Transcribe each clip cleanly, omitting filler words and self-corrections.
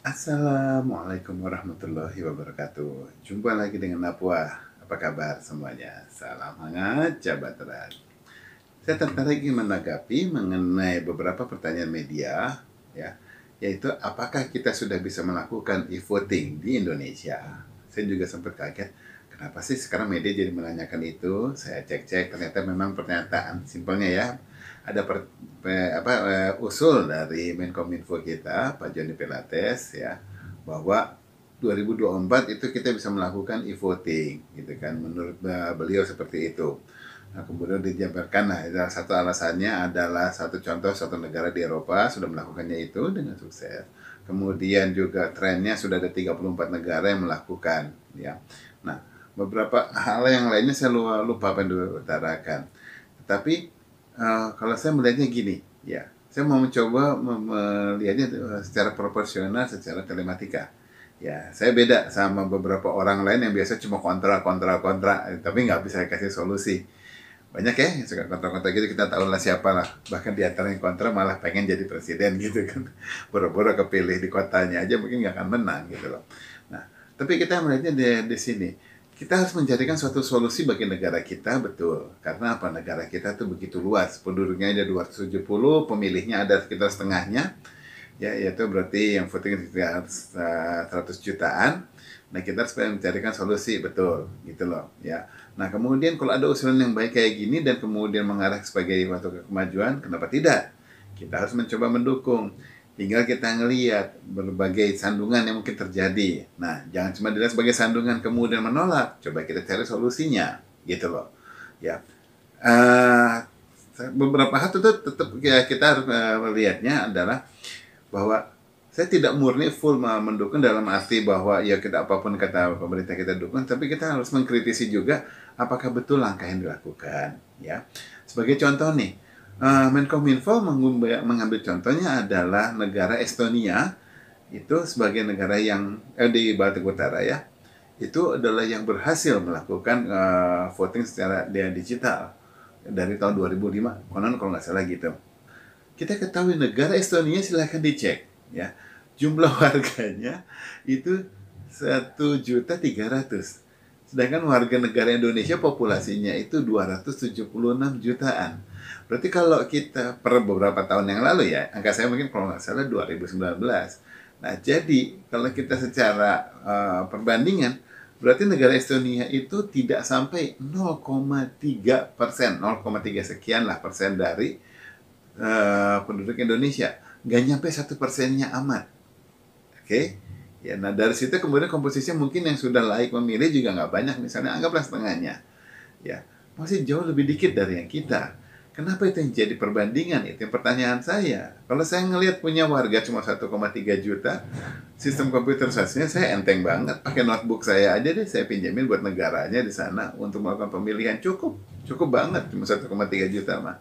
Assalamualaikum warahmatullahi wabarakatuh. Jumpa lagi dengan Napwa. Apa kabar semuanya? Salam hangat, jabat erat. Saya tertarik ingin menanggapi mengenai beberapa pertanyaan media, ya, yaitu apakah kita sudah bisa melakukan e-voting di Indonesia? Saya juga sempat kaget, kenapa sih sekarang media jadi menanyakan itu? Saya cek-cek, ternyata memang pernyataan simpelnya ya, ada usul dari Menkominfo kita, Pak Joni Pilates ya, bahwa 2024 itu kita bisa melakukan e-voting, gitu kan? Menurut beliau seperti itu. Nah, kemudian dijabarkan, nah, satu alasannya adalah satu contoh satu negara di Eropa sudah melakukannya itu dengan sukses. Kemudian juga trennya sudah ada 34 negara yang melakukan, ya. Nah, beberapa hal yang lainnya saya lupa apa yang diutarakan. Tetapi kalau saya melihatnya gini, ya, saya mau mencoba melihatnya secara proporsional, secara telematika. Ya, saya beda sama beberapa orang lain yang biasa cuma kontra, tapi nggak bisa kasih solusi. Banyak ya yang suka kontra-kontra gitu, kita tahu lah siapa lah. Bahkan di antara yang kontra malah pengen jadi presiden gitu kan. Boro-boro kepilih di kotanya aja mungkin nggak akan menang gitu loh. Nah, tapi kita melihatnya di sini. Kita harus mencarikan suatu solusi bagi negara kita, betul. Karena apa? Negara kita tuh begitu luas. Penduduknya ada 270, pemilihnya ada sekitar setengahnya. Ya, yaitu berarti yang voting sekitar 100 jutaan. Nah, kita harus mencarikan solusi, betul, gitu loh, ya. Nah, kemudian kalau ada usulan yang baik kayak gini dan kemudian mengarah sebagai suatu kemajuan, kenapa tidak? Kita harus mencoba mendukung. Tinggal kita ngelihat berbagai sandungan yang mungkin terjadi. Nah, jangan cuma dilihat sebagai sandungan kemudian menolak. Coba kita cari solusinya, gitu loh. Ya, uh, beberapa hal itu tetap ya, kita harus melihatnya adalah bahwa saya tidak murni full mendukung dalam arti bahwa ya kita apapun kata pemerintah kita dukung, tapi kita harus mengkritisi juga apakah betul langkah yang dilakukan, ya. Sebagai contoh nih, Menkominfo mengambil contohnya adalah negara Estonia, itu sebagai negara yang di Baltik Utara ya, itu adalah yang berhasil melakukan voting secara digital dari tahun 2005, konon kalau nggak salah gitu. Kita ketahui negara Estonia, silahkan dicek ya, jumlah warganya itu 1.300.000, sedangkan warga negara Indonesia populasinya itu 276 jutaan. Berarti kalau kita per beberapa tahun yang lalu ya, angka saya mungkin kalau nggak salah 2019. Nah, jadi kalau kita secara perbandingan, berarti negara Estonia itu tidak sampai 0,3%, 0,3 sekian lah persen dari penduduk Indonesia, nggak nyampe 1%-nya amat. Oke, ya. Nah, dari situ kemudian komposisinya mungkin yang sudah laik memilih juga nggak banyak, misalnya anggaplah setengahnya, ya, masih jauh lebih dikit dari yang kita. Kenapa itu yang jadi perbandingan? Itu yang pertanyaan saya. Kalau saya ngelihat punya warga cuma 1,3 juta, sistem komputerisasinya saya enteng banget. Pakai notebook saya aja deh, saya pinjamin buat negaranya di sana untuk melakukan pemilihan. Cukup, cukup banget, cuma 1,3 juta mah,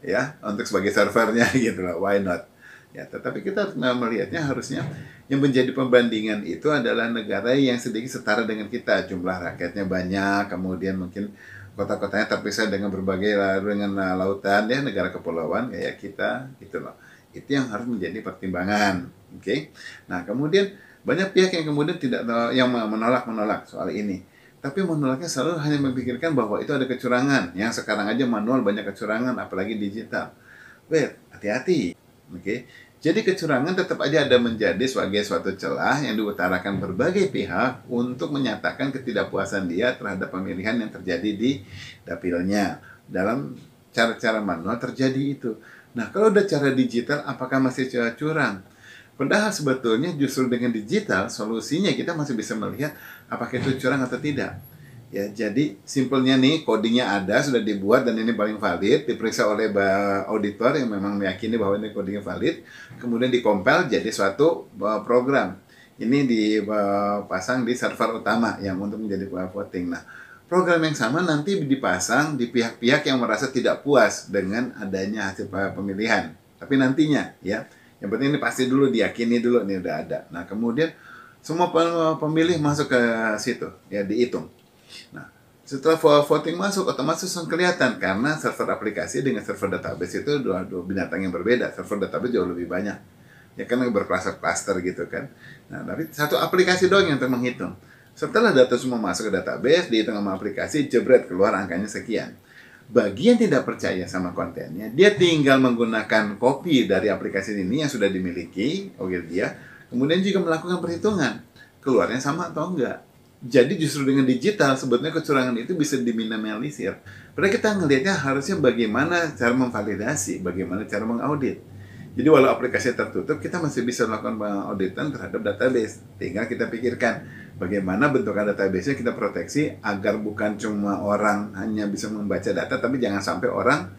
ya, untuk sebagai servernya gitu loh, why not, ya. Tetapi kita melihatnya harusnya yang menjadi pembandingan itu adalah negara yang sedikit setara dengan kita, jumlah rakyatnya banyak, kemudian mungkin kota-kotanya terpisah dengan berbagai dengan lautan ya, negara kepulauan kayak kita gitu loh. Itu yang harus menjadi pertimbangan. Oke. Nah, kemudian banyak pihak yang kemudian tidak yang menolak soal ini, tapi menolaknya selalu hanya memikirkan bahwa itu ada kecurangan. Yang sekarang aja manual banyak kecurangan, apalagi digital. Well, hati-hati. Oke. Okay? Jadi kecurangan tetap aja ada menjadi sebagai suatu celah yang diutarakan berbagai pihak untuk menyatakan ketidakpuasan dia terhadap pemilihan yang terjadi di dapilnya. Dalam cara-cara manual terjadi itu. Nah, kalau udah cara digital, apakah masih curang? Padahal sebetulnya justru dengan digital, solusinya kita masih bisa melihat apakah itu curang atau tidak. Ya, jadi simpelnya nih, codingnya ada, sudah dibuat dan ini paling valid, diperiksa oleh auditor yang memang meyakini bahwa ini codingnya valid, kemudian dikompil jadi suatu program. Ini dipasang di server utama yang untuk menjadi voting. Nah, program yang sama nanti dipasang di pihak-pihak yang merasa tidak puas dengan adanya hasil pemilihan. Tapi nantinya, ya, yang penting ini pasti dulu diyakini dulu ini udah ada. Nah, kemudian semua pemilih masuk ke situ, ya, dihitung. Nah, setelah voting masuk, otomatis langsung kelihatan karena server aplikasi dengan server database itu dua binatang yang berbeda. Server database jauh lebih banyak. Ya kan berklaster-klaster gitu kan. Nah, tapi satu aplikasi doang yang menghitung. Setelah data semua masuk ke database, dihitung sama aplikasi, jebret keluar angkanya sekian. Bagi yang tidak percaya sama kontennya, dia tinggal menggunakan copy dari aplikasi ini yang sudah dimiliki oleh dia, kemudian juga melakukan perhitungan, keluarnya sama atau enggak. Jadi justru dengan digital sebetulnya kecurangan itu bisa diminimalisir. Padahal kita ngelihatnya harusnya bagaimana cara memvalidasi, bagaimana cara mengaudit. Jadi walau aplikasi tertutup, kita masih bisa melakukan auditan terhadap database. Tinggal kita pikirkan bagaimana bentukan database-nya kita proteksi agar bukan cuma orang hanya bisa membaca data, tapi jangan sampai orang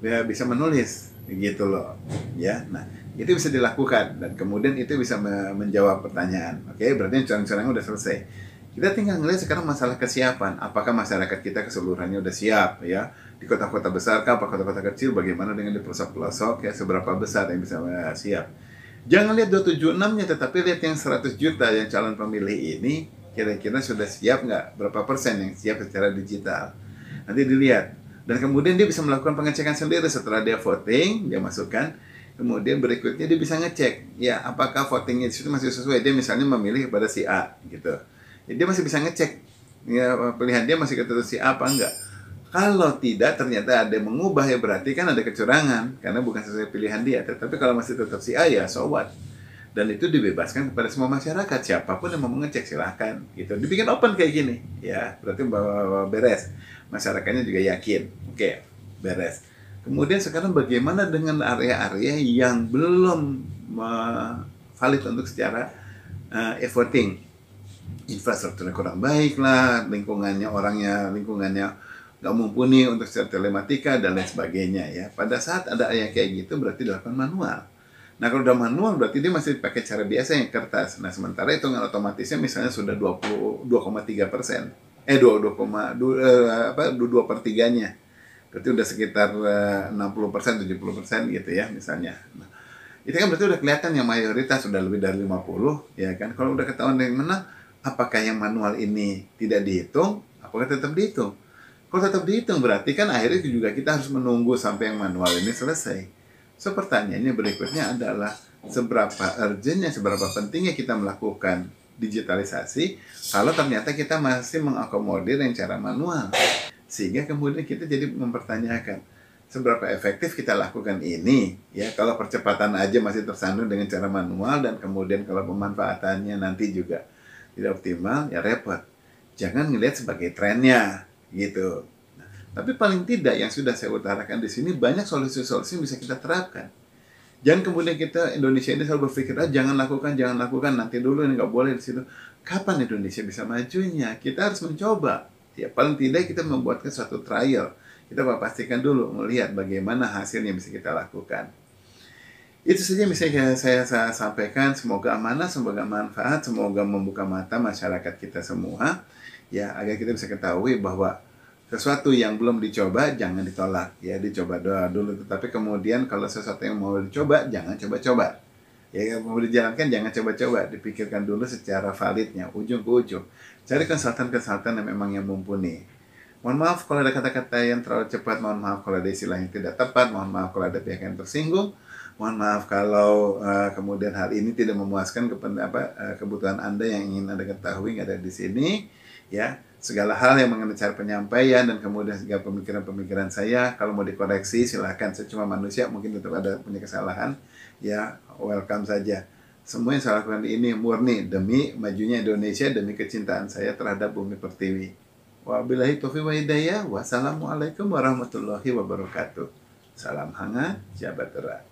ya bisa menulis, gitu loh. Ya, nah itu bisa dilakukan dan kemudian itu bisa menjawab pertanyaan. Oke, berarti curang-curangnya udah selesai. Kita tinggal ngelihat sekarang masalah kesiapan. Apakah masyarakat kita keseluruhannya udah siap ya? Di kota-kota besar kah, apa kota-kota kecil, bagaimana dengan di pelosok-pelosok ya, seberapa besar yang bisa siap. Jangan lihat 276-nya, tetapi lihat yang 100 juta yang calon pemilih ini, kira-kira sudah siap nggak? Berapa persen yang siap secara digital? Nanti dilihat. Dan kemudian dia bisa melakukan pengecekan sendiri setelah dia voting, dia masukkan. Kemudian berikutnya dia bisa ngecek, ya apakah votingnya itu masih sesuai. Dia misalnya memilih kepada si A, gitu. Jadi dia masih bisa ngecek, ya pilihan dia masih ketutup si A apa enggak. Kalau tidak, ternyata ada yang mengubah, ya berarti kan ada kecurangan, karena bukan sesuai pilihan dia. Tetapi kalau masih tetap si A, ya so what. Dan itu dibebaskan kepada semua masyarakat. Siapapun yang mau mengecek, silahkan. Gitu. Dibikin open kayak gini. Ya, berarti beres. Masyarakatnya juga yakin. Oke, beres. Kemudian sekarang bagaimana dengan area-area yang belum valid untuk secara e-voting? Infrastrukturnya kurang baik lah, lingkungannya nggak mumpuni untuk secara telematika dan lain sebagainya ya. Pada saat ada yang kayak gitu berarti dilakukan manual. Nah kalau udah manual berarti dia masih pakai cara biasa yang kertas. Nah sementara hitungan otomatisnya misalnya sudah 22,3%, 2,2/3-nya. Berarti udah sekitar 60%, 70% gitu ya misalnya. Nah, itu kan berarti udah kelihatan yang mayoritas sudah lebih dari 50 ya kan. Kalau udah ketahuan yang menang, apakah yang manual ini tidak dihitung? Apakah tetap dihitung? Kalau tetap dihitung berarti kan akhirnya juga kita harus menunggu sampai yang manual ini selesai. So pertanyaannya berikutnya adalah seberapa urgentnya, seberapa pentingnya kita melakukan digitalisasi kalau ternyata kita masih mengakomodir yang cara manual. Sehingga kemudian kita jadi mempertanyakan seberapa efektif kita lakukan ini ya. Kalau percepatan aja masih tersandung dengan cara manual dan kemudian kalau pemanfaatannya nanti juga tidak optimal, ya repot. Jangan ngelihat sebagai trennya gitu. Nah, tapi paling tidak yang sudah saya utarakan di sini banyak solusi-solusi yang bisa kita terapkan. Jangan kemudian kita Indonesia ini selalu berpikir jangan lakukan nanti dulu ini nggak boleh di situ. Kapan Indonesia bisa majunya? Kita harus mencoba. Ya paling tidak kita membuatkan suatu trial. Kita pastikan dulu melihat bagaimana hasilnya bisa kita lakukan. Itu saja yang bisa saya sampaikan. Semoga amanah, semoga manfaat, semoga membuka mata masyarakat kita semua ya agar kita bisa ketahui bahwa sesuatu yang belum dicoba jangan ditolak ya, dicoba dulu. Tetapi kemudian kalau sesuatu yang mau dicoba jangan coba-coba. Ya mau dijalankan jangan coba-coba, dipikirkan dulu secara validnya ujung ke ujung. Cari konsultan-konsultan yang memang yang mumpuni. Mohon maaf kalau ada kata-kata yang terlalu cepat, mohon maaf kalau ada istilah yang tidak tepat, mohon maaf kalau ada pihak yang tersinggung. Mohon maaf kalau kemudian hal ini tidak memuaskan kebutuhan Anda yang ingin Anda ketahui yang ada di sini. Ya, segala hal yang mengenai cara penyampaian dan kemudian segala pemikiran-pemikiran saya, kalau mau dikoreksi silahkan. Saya cuma manusia, mungkin tetap ada punya kesalahan. Ya, welcome saja. Semua yang saya lakukan ini murni demi majunya Indonesia, demi kecintaan saya terhadap bumi pertiwi. Wabillahi taufiq wa hidayah. Wassalamualaikum warahmatullahi wabarakatuh. Salam hangat, jabat erat.